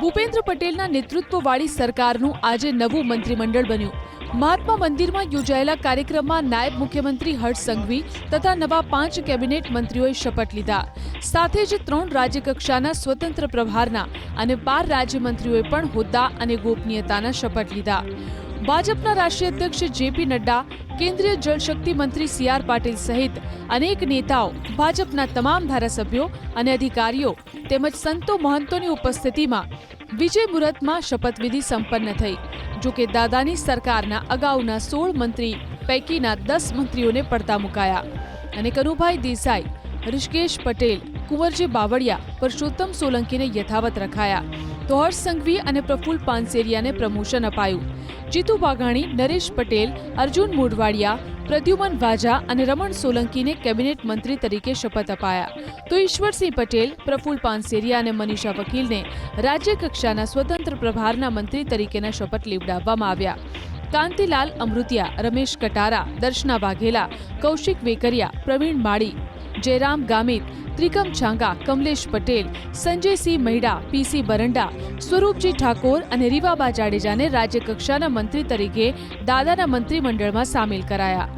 ભૂપેન્દ્ર પટેલના નેતૃત્વવાળી સરકારનું આજે નવું મંત્રીમંડળ બન્યું. મહાત્મા મંદિરમાં યોજાયેલા કાર્યક્રમમાં નાયબ મુખ્યમંત્રી હર્ષ સંઘવી તથા નવા 5 કેબિનેટ મંત્રીઓએ શપથ લીધા. સાથે જ 3 રાજ્યકક્ષાના સ્વતંત્ર પ્રભારના અને 12 રાજ્યમંત્રીઓએ પણ હોદ્દા અને ગોપનીયતાના શપથ લીધા. ભાજપના રાષ્ટ્રીય અધ્યક્ષ જેપી નડ્ડા, કેન્દ્રીય જળશક્તિ મંત્રી CR પાટીલ સહિત અનેક નેતાઓ, ભાજપના તમામ ધારાસભ્યો અને અધિકારીઓ તેમજ સંતો મહંતોની ઉપસ્થિતિમાં વિજય મુહૂર્તમાં શપથવિધિ સંપન્ન થઈ. જોકે દાદાની સરકારના અગાઉના 16 મંત્રી પૈકીના 10 મંત્રીઓને પડતા મુકાયા અને કનુભાઈ દેસાઈ, ઋષિકેશ પટેલ, કુંવરજી બાવળિયા, પરસોત્તમ સોલંકીને યથાવત રખાયા. તો હર્ષ સંઘવી અને પ્રફુલ્લ પાનસેરિયાને પ્રમોશન અપાયું. જીતુ વાઘાણી, નરેશ પટેલ, અર્જુન મોઢવાડિયા, પ્રદ્યુમન વાજા અને રમણ સોલંકીને કેબિનેટ મંત્રી તરીકે શપથ અપાયા. તો ઈશ્વરસિંહ પટેલ, પ્રફુલ્લ પાનસેરિયા અને મનીષા વકીલને રાજ્ય કક્ષાના સ્વતંત્ર પ્રભારના મંત્રી તરીકેના શપથ લેવડાવવામાં આવ્યા. કાંતિલાલ અમૃતિયા, રમેશ કટારા, દર્શના વાઘેલા, કૌશિક વેકરિયા, પ્રવીણ માળી, જયરામ ગામિત, ત્રિકમ છાંગા, કમલેશ પટેલ, સંજયસિંહ મહિડા, PC બરંડા, સ્વરૂપજી ઠાકોર અને રીવાબા જાડેજાને રાજ્યકક્ષાના મંત્રી તરીકે દાદાના મંત્રીમંડળમાં સામેલ કરાયા.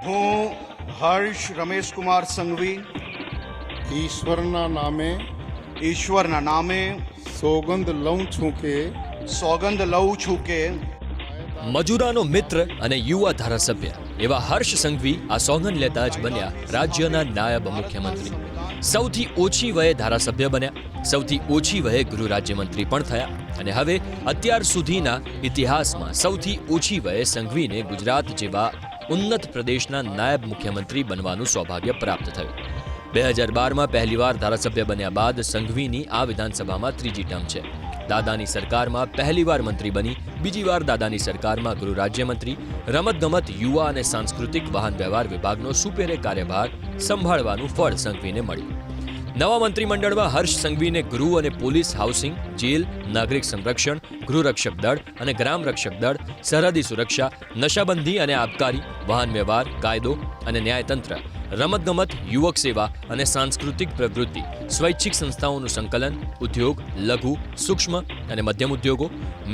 હું હર્ષ રમેશકુમાર સંઘવી ઈશ્વરના નામે સોગંદ લઉં છું કે મજૂરાનો મિત્ર અને યુવા ધારાસભ્ય એવા હર્ષ સંઘવી આ સોગંદ લેતા જ બન્યા રાજ્યના નાયબ મુખ્યમંત્રી. સૌથી ઓછી વયે ધારાસભ્ય બન્યા, સૌથી ઓછી વયે ગૃહ રાજ્યમંત્રી પણ થયા અને હવે અત્યાર સુધીના ઇતિહાસમાં સૌથી ઓછી વયે સંઘવીને ગુજરાત જેવા ઉન્નત પ્રદેશના નાયબ મુખ્યમંત્રી બનવાનું સૌભાગ્ય પ્રાપ્ત થયું. 2012માં પહેલીવાર ધારાસભ્ય બન્યા બાદ સંઘવીની આ વિધાનસભામાં ત્રીજી ટર્મ છે. દાદાની સરકારમાં પહેલીવાર મંત્રી બની, બીજી વાર દાદાની સરકારમાં ગૃહ રાજ્યમંત્રી, રમતગમત, યુવા અને સાંસ્કૃતિક વાહન વ્યવહાર વિભાગનો સુપેરે કાર્યભાર સંભાળવાનું ફળ સંઘવીને મળ્યું. નવા મંત્રીમંડળમાં હર્ષ સંઘવીને ગૃહ અને પોલીસ, હાઉસિંગ, જેલ, નાગરિક સંરક્ષણ, ગૃહરક્ષક દળ અને ગ્રામ રક્ષક દળ, સરહદી સુરક્ષા, નશાબંધી અને આબકારી, વાહન વ્યવહાર, કાયદો અને ન્યાયતંત્ર, રમતગમત, યુવક સેવા અને સાંસ્કૃતિક પ્રવૃત્તિ, સ્વૈચ્છિક સંસ્થાઓનું સંકલન, ઉદ્યોગ, લઘુ, સૂક્ષ્મ અને મધ્યમ ઉદ્યોગો,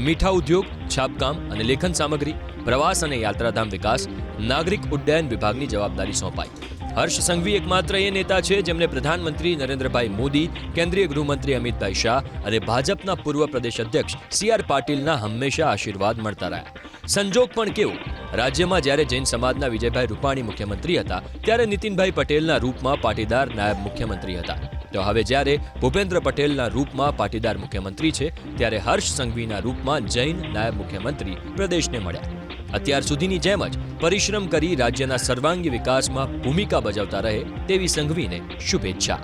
મીઠા ઉદ્યોગ, છાપકામ અને લેખન સામગ્રી, પ્રવાસ અને યાત્રાધામ વિકાસ, નાગરિક ઉડ્ડયન વિભાગની જવાબદારી સોંપાઈ. હર્ષ સંઘવી એકમાત્ર એ નેતા છે જેમને પ્રધાનમંત્રી નરેન્દ્રભાઈ મોદી, કેન્દ્રીય ગૃહમંત્રી અમિતભાઈ શાહ અને ભાજપના પૂર્વ પ્રદેશ અધ્યક્ષ CR પાટીલના હંમેશા આશીર્વાદ મળતા રહ્યા. સંજોગ પણ કેવો, રાજ્યમાં જ્યારે જૈન સમાજના વિજયભાઈ રૂપાણી મુખ્યમંત્રી હતા ત્યારે નીતિનભાઈ પટેલના રૂપમાં પાટીદાર નાયબ મુખ્યમંત્રી હતા. તો હવે જ્યારે ભૂપેન્દ્ર પટેલના રૂપમાં પાટીદાર મુખ્યમંત્રી છે ત્યારે હર્ષ સંઘવીના રૂપમાં જૈન નાયબ મુખ્યમંત્રી પ્રદેશને મળ્યા. અત્યાર સુધીની જેમ જ પરિશ્રમ કરી રાજ્યના સર્વાંગી વિકાસમાં ભૂમિકા ભજવતા રહે તેવી સંઘવીને શુભેચ્છા.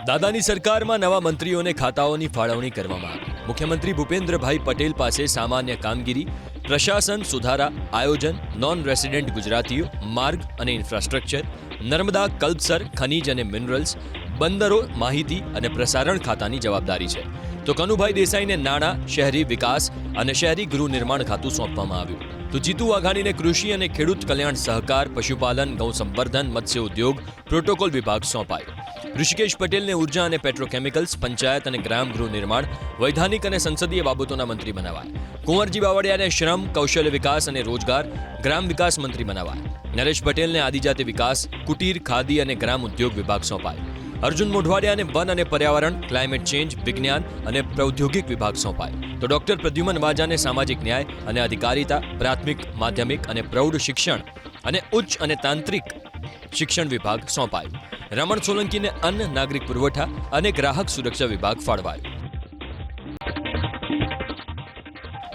દાદાની સરકારમાં નવા મંત્રીઓને ખાતાઓની ફાળવણી કરવામાં આવી. મુખ્યમંત્રી ભૂપેન્દ્રભાઈ પટેલ પાસે સામાન્ય કામગીરી, પ્રશાસન સુધારા, આયોજન, નોન રેસિડેન્ટ ગુજરાતીઓ, માર્ગ અને ઇન્ફ્રાસ્ટ્રક્ચર, નર્મદા, કલ્પસર, ખનીજ અને મિનરલ્સ, બંદરો, માહિતી અને પ્રસારણ ખાતાની જવાબદારી છે. તો કનુભાઈ દેસાઈને નાણાં, શહેરી વિકાસ અને શહેરી ગૃહ નિર્માણ ખાતું સોંપવામાં આવ્યું. તો જીતુ વાઘાણીને કૃષિ અને ખેડૂત કલ્યાણ, સહકાર, પશુપાલન, ગૌ સંવર્ધન, મત્સ્ય ઉદ્યોગ, પ્રોટોકોલ વિભાગ સોંપાયો. ઋષિકેશ પટેલને ઉર્જા અને પેટ્રોકેમિકલ્સ, પંચાયત અને ગ્રામ ગૃહ નિર્માણ, વૈધાનિક અને સંસદીય બાબતોના મંત્રી બનાવાયા. કુંવરજી બાવળિયાને શ્રમ, કૌશલ્ય વિકાસ અને રોજગાર, ગ્રામ વિકાસ મંત્રી બનાવાયા. નરેશ પટેલને આદિજાતિ વિકાસ, કુટીર, ખાદી અને ગ્રામ ઉદ્યોગ વિભાગ સોંપાયો. અર્જુન મોઢવાડિયાને વન અને પર્યાવરણ, ક્લાઇમેટ ચેન્જ, વિજ્ઞાન અને પ્રૌદ્યોગિક વિભાગ સોંપાયો. તો ડોક્ટર પ્રદ્યુમન વાજાને સામાજિક ન્યાય અને અધિકારીતા, પ્રાથમિક, માધ્યમિક અને પ્રૌઢ શિક્ષણ અને ઉચ્ચ અને તાંત્રિક શિક્ષણ વિભાગ સોંપાયો. રમણ સોલંકીને અન્ન, નાગરિક પુરવઠા અને ગ્રાહક સુરક્ષા વિભાગ ફાળવાયો.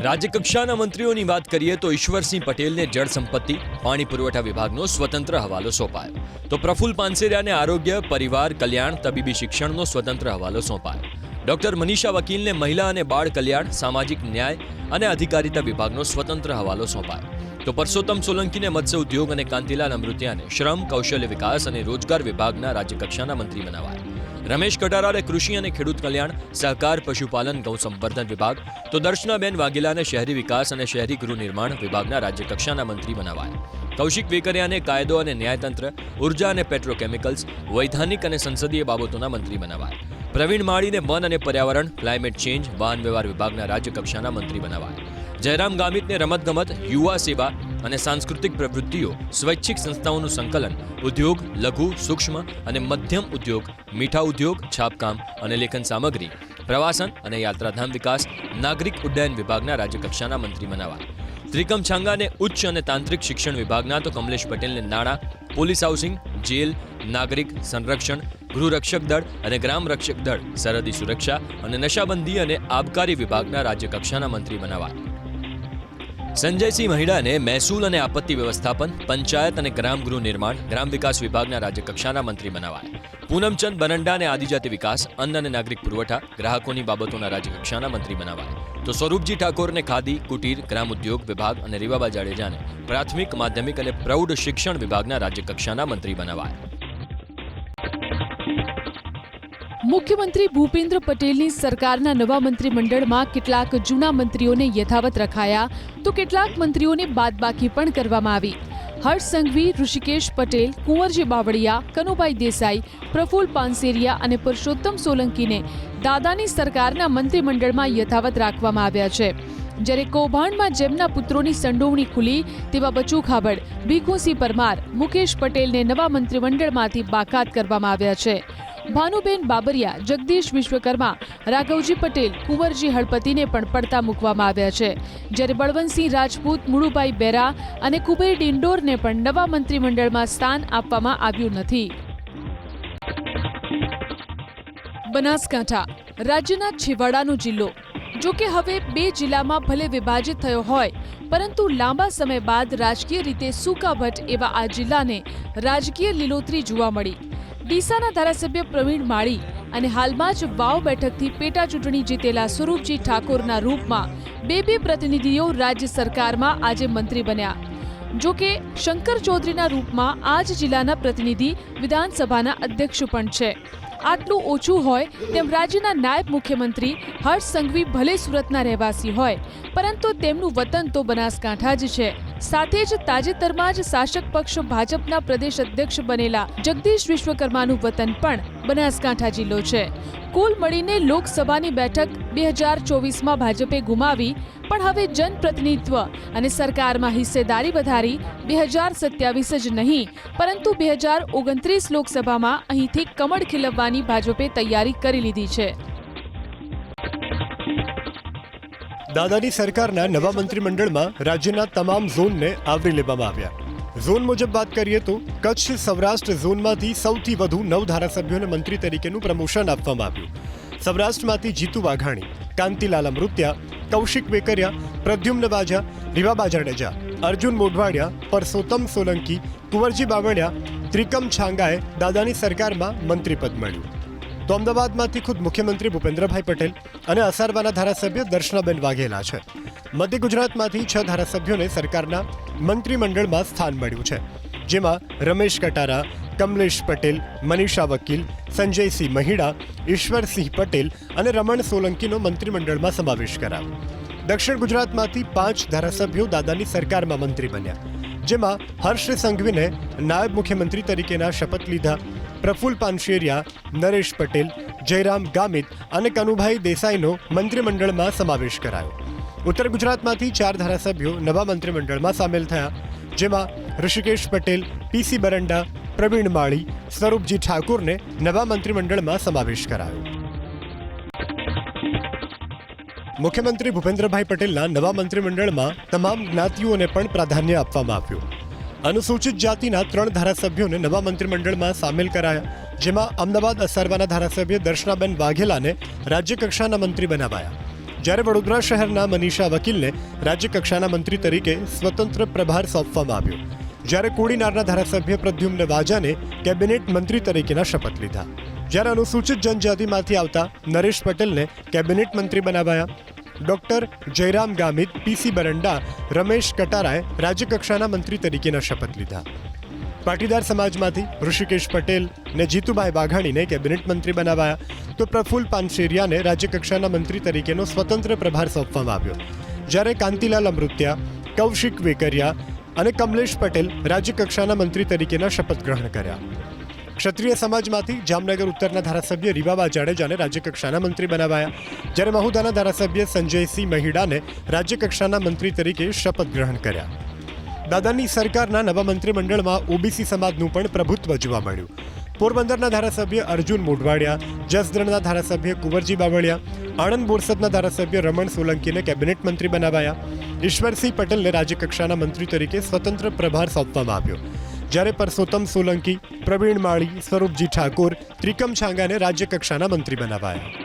રાજ્યકક્ષાના મંત્રીઓની વાત કરીએ તો ઈશ્વરસિંહ પટેલને જળ સંપત્તિ, પાણી પુરવઠા વિભાગનો સ્વતંત્ર હવાલો સોંપાયો. તો પ્રફુલ્લ પાનસેરિયાને આરોગ્ય, પરિવાર કલ્યાણ, તબીબી શિક્ષણનો સ્વતંત્ર હવાલો સોંપાયો. ડોક્ટર મનીષા વકીલને મહિલા અને બાળ કલ્યાણ, સામાજિક ન્યાય અને અધિકારીતા વિભાગનો સ્વતંત્ર હવાલો સોંપાયો. તો પરસોત્તમ સોલંકીને મત્સ્ય ઉદ્યોગ અને કાંતિલાલ અમૃતિયાને શ્રમ, કૌશલ્ય વિકાસ અને રોજગાર વિભાગના રાજ્યકક્ષાના મંત્રી બનાવાયા. રમેશ કટારાને કૃષિ અને ખેડૂત કલ્યાણ, સહકાર, પશુપાલન, ગૌ સંવર્ધન વિભાગ, તો દર્શનાબેન વાઘેલાને શહેરી વિકાસ અને શહેરી ગૃહ નિર્માણ વિભાગના રાજ્યકક્ષાના મંત્રી બનાવાયા. કૌશિક વેકરિયાને કાયદો અને ન્યાયતંત્ર, ઉર્જા અને પેટ્રોકેમિકલ્સ, વૈધાનિક અને સંસદીય બાબતોના મંત્રી બનાવાયા. પ્રવીણ માળીને વન અને પર્યાવરણ, ક્લાઇમેટ ચેન્જ, વાહન વ્યવહાર વિભાગના રાજ્યકક્ષાના મંત્રી બનાવાયા. જયરામ ગામિતને રમતગમત, યુવા સેવા અને સાંસ્કૃતિક પ્રવૃત્તિઓ, સ્વૈચ્છિક સંસ્થાઓનું સંકલન, ઉદ્યોગ, લઘુ, સૂક્ષ્મ અને મધ્યમ ઉદ્યોગ, મીઠા ઉદ્યોગ, છાપકામ અને લેખન સામગ્રી, પ્રવાસન અને યાત્રાધામ વિકાસ, નાગરિક ઉડ્ડયન વિભાગના રાજ્યકક્ષાના મંત્રી બનાવાયા. ત્રિકમ છાંગાને ઉચ્ચ અને તાંત્રિક શિક્ષણ વિભાગના, તો કમલેશ પટેલને નાણાં, પોલીસ હાઉસિંગ, જેલ, નાગરિક સંરક્ષણ, ગૃહરક્ષક દળ અને ગ્રામ રક્ષક દળ, સરહદી સુરક્ષા અને નશાબંધી અને આબકારી વિભાગના રાજ્યકક્ષાના મંત્રી બનાવાયા. સંજયસિંહ મહિડાને મહેસૂલ અને આપત્તિ વ્યવસ્થાપન, પંચાયત અને ગ્રામ ગૃહ નિર્માણ, ગ્રામ વિકાસ વિભાગના રાજ્યકક્ષાના મંત્રી બનાવાયા. પૂનમચંદ બરંડાને આદિજાતિ વિકાસ, અન્ન અને નાગરિક પુરવઠા, ગ્રાહકોની બાબતોના રાજ્યકક્ષાના મંત્રી બનાવાયા. તો સ્વરૂપજી ઠાકોરને ખાદી, કુટીર, ગ્રામ ઉદ્યોગ વિભાગ અને રીવાબા જાડેજાને પ્રાથમિક, માધ્યમિક અને પ્રૌઢ શિક્ષણ વિભાગના રાજ્યકક્ષાના મંત્રી બનાવાયા. મુખ્યમંત્રી ભૂપેન્દ્ર પટેલની સરકારના નવા મંત્રીમંડળમાં કેટલાક જૂના મંત્રીઓને યથાવત રખાયા, તો કેટલાક મંત્રીઓને બાદબાકી પણ કરવામાં આવી. હર્ષ સંઘવી, ઋષિકેશ પટેલ, કુંવરજી બાવળિયા, કનુભાઈ દેસાઈ, પ્રફુલ્લ પાનસેરિયા અને પુરુષોત્તમ સોલંકીને દાદાની સરકારના મંત્રીમંડળમાં યથાવત રાખવામાં આવ્યા છે. જ્યારે કૌભાંડમાં જેમના પુત્રોની સંડોવણી ખુલી તેવા બચુ ખાબડ, ભીખુસિંહ પરમાર, મુકેશ પટેલને નવા મંત્રીમંડળમાંથી બાકાત કરવામાં આવ્યા છે. ભાનુબેન બાબરિયા, જગદીશ વિશ્વકર્મા, રાઘવજી પટેલ, કુંવરજી હળપતિને પણ પડતા મૂકવામાં આવ્યા છે. જ્યારે બળવંતસિંહ રાજપૂત, મુળુભાઈ બેરા અને કુબેર ડિંડોરને પણ નવા મંત્રીમંડળમાં સ્થાન આપવામાં આવ્યું નથી. બનાસકાંઠા રાજ્યના છેવાડાનો જિલ્લો. જો કે હવે 2 જિલ્લામાં ભલે વિભાજિત થયો હોય, પરંતુ લાંબા સમય બાદ રાજકીય રીતે સૂકાભટ એવા આ જિલ્લાને રાજકીય લીલોતરી જોવા મળી. ડીસાના ધારાસભ્ય પ્રવીણ માળી અને હાલમાં જ વાવ બેઠકથી પેટા ચૂંટણી જીતેલા સ્વરૂપજી ઠાકોરના રૂપમાં 2 પ્રતિનિધિઓ રાજ્ય સરકારમાં આજે મંત્રી બન્યા. જો કે શંકર ચૌધરીના રૂપમાં આ જ જિલ્લાના પ્રતિનિધિ વિધાનસભાના અધ્યક્ષ પણ છે. આટલું ઓછું હોય તેમ રાજ્યના નાયબ મુખ્યમંત્રી હર્ષ સંઘવી ભલે સુરતના રહેવાસી હોય, પરંતુ તેમનું વતન તો બનાસકાંઠા જ છે. સાથે જ તાજેતરમાં જ શાસક પક્ષ ભાજપના પ્રદેશ અધ્યક્ષ બનેલા જગદીશ વિશ્વકર્માનું વતન પણ બનાસકાંઠા જિલ્લો છે. કુલ મળીને લોકસભાની બેઠક 2024માં ભાજપે ગુમાવી, પણ હવે જનપ્રતિનિધિત્વ અને સરકારમાં હિસ્સેદારી વધારી 2027 જ નહીં, પરંતુ 2029 લોકસભામાં અહીંથી કમળ ખીલવવાની ભાજપે તૈયારી કરી લીધી છે. દાદાની સરકારના નવા મંત્રીમંડળમાં રાજ્યના તમામ ઝોનને આવરી લેવામાં આવ્યા. ઝોન મુજબ વાત કરીએ તો કચ્છ સૌરાષ્ટ્ર ઝોનમાંથી સૌથી વધુ 9 ધારાસભ્યોને મંત્રી તરીકેનું પ્રમોશન આપવામાં આવ્યું. સૌરાષ્ટ્રમાંથી જીતુ વાઘાણી, કાંતિલાલ અમૃત્યા, કૌશિક વેકરિયા, પ્રદ્યુમ્ન વાજા, રીવાબા જાડેજા, અર્જુન મોઢવાડિયા, પરસોત્તમ સોલંકી, કુંવરજી બાવળિયા, ત્રિકમ છાંગાએ દાદાની સરકારમાં મંત્રીપદ મળ્યું. તો અમદાવાદમાંથી ખુદ મુખ્યમંત્રી ભૂપેન્દ્રભાઈ પટેલ અને અસારવાના ધારાસભ્ય દર્શનાબેન વાઘેલા છે. મધ્ય ગુજરાતમાંથી 6 ધારાસભ્યોને સરકારના મંત્રીમંડળમાં સ્થાન મળ્યું છે, જેમાં રમેશ કટારા, કમલેશ પટેલ, મનીષા વકીલ, સંજયસિંહ મહિડા, ઈશ્વરસિંહ પટેલ અને રમણ સોલંકીનો મંત્રીમંડળમાં સમાવેશ કરાયો. દક્ષિણ ગુજરાતમાંથી 5 ધારાસભ્યો દાદાની સરકારમાં મંત્રી બન્યા, જેમાં હર્ષ સંઘવીને નાયબ મુખ્યમંત્રી તરીકેના શપથ લીધા. પ્રફુલ્લ પાનસેરિયા, નરેશ પટેલ, જયરામ ગામિત અને કનુભાઈ દેસાઈનો મંત્રીમંડળમાં સમાવેશ કરાયો. ઉત્તર ગુજરાતમાંથી 4 ધારાસભ્યો નવા મંત્રીમંડળમાં સામેલ થયા, જેમાં ઋષિકેશ પટેલ, પીસી બરંડા, પ્રવીણ માળી, સ્વરૂપજી ઠાકોરને નવા મંત્રીમંડળમાં સમાવેશ કરાયો. મુખ્યમંત્રી ભૂપેન્દ્રભાઈ પટેલના નવા મંત્રીમંડળમાં તમામ જ્ઞાતિઓને પણ પ્રાધાન્ય આપવામાં આવ્યું. અનુસૂચિત જાતિના 3 ધારાસભ્યોને નવા મંત્રીમંડળમાં સામેલ કરાયા, જેમાં અમદાવાદ અસારવાના ધારાસભ્ય દર્શનાબેન વાઘેલાને રાજ્યકક્ષાના મંત્રી બનાવાયા. જ્યારે વડોદરા શહેરના મનીષા વકીલને રાજ્યકક્ષાના મંત્રી તરીકે સ્વતંત્ર પ્રભાર સોંપવામાં આવ્યો. જ્યારે કોડીનારના ધારાસભ્ય પ્રદ્યુમ્ન વાજાને કેબિનેટ મંત્રી તરીકેના શપથ લીધા. જ્યારે અનુસૂચિત જનજાતિમાંથી આવતા નરેશ પટેલને કેબિનેટ મંત્રી બનાવાયા. ડોક્ટર જયરામ ગામિત, પીસી બરંડા, રમેશ કટારાએ રાજ્યકક્ષાના મંત્રી તરીકેના શપથ લીધા. પાટીદાર સમાજમાંથી ઋષિકેશ પટેલ ને જીતુભાઈ વાઘાણીને કેબિનેટ મંત્રી બનાવાયા તો પ્રફુલ્લ પાનસેરિયાને રાજ્યકક્ષાના મંત્રી તરીકેનો સ્વતંત્ર પ્રભાર સોંપવામાં આવ્યો, જ્યારે કાંતિલાલ અમૃત્યા, કૌશિક વેકરિયા અને કમલેશ પટેલ રાજ્યકક્ષાના મંત્રી તરીકેના શપથ ગ્રહણ કર્યા. ક્ષત્રિય સમાજમાંથી જામનગર ઉત્તરના ધારાસભ્ય રીવાબા જાડેજાને રાજ્યકક્ષાના મંત્રી બનાવાયા, જ્યારે મહુધાના ધારાસભ્ય સંજયસિંહ મહિડાને રાજ્યકક્ષાના મંત્રી તરીકે શપથ ગ્રહણ કર્યા. દાદાની સરકારના નવા મંત્રીમંડળમાં ઓબીસી સમાજનું પણ પ્રભુત્વ જોવા મળ્યું. પોરબંદરના ધારાસભ્ય અર્જુન મોઢવાડિયા, જસદણના ધારાસભ્ય કુંવરજી બાવળિયા, આણંદ બોરસદના ધારાસભ્ય રમણ સોલંકીને કેબિનેટ મંત્રી બનાવાયા. ઈશ્વરસિંહ પટેલને રાજ્યકક્ષાના મંત્રી તરીકે સ્વતંત્ર પ્રભાર સોંપવામાં આવ્યો, જ્યારે પરસોત્તમ સોલંકી, પ્રવીણ માળી, સ્વરૂપજી ઠાકોર, ત્રિકમ છાંગાને રાજ્યકક્ષાના મંત્રી બનાવાયા.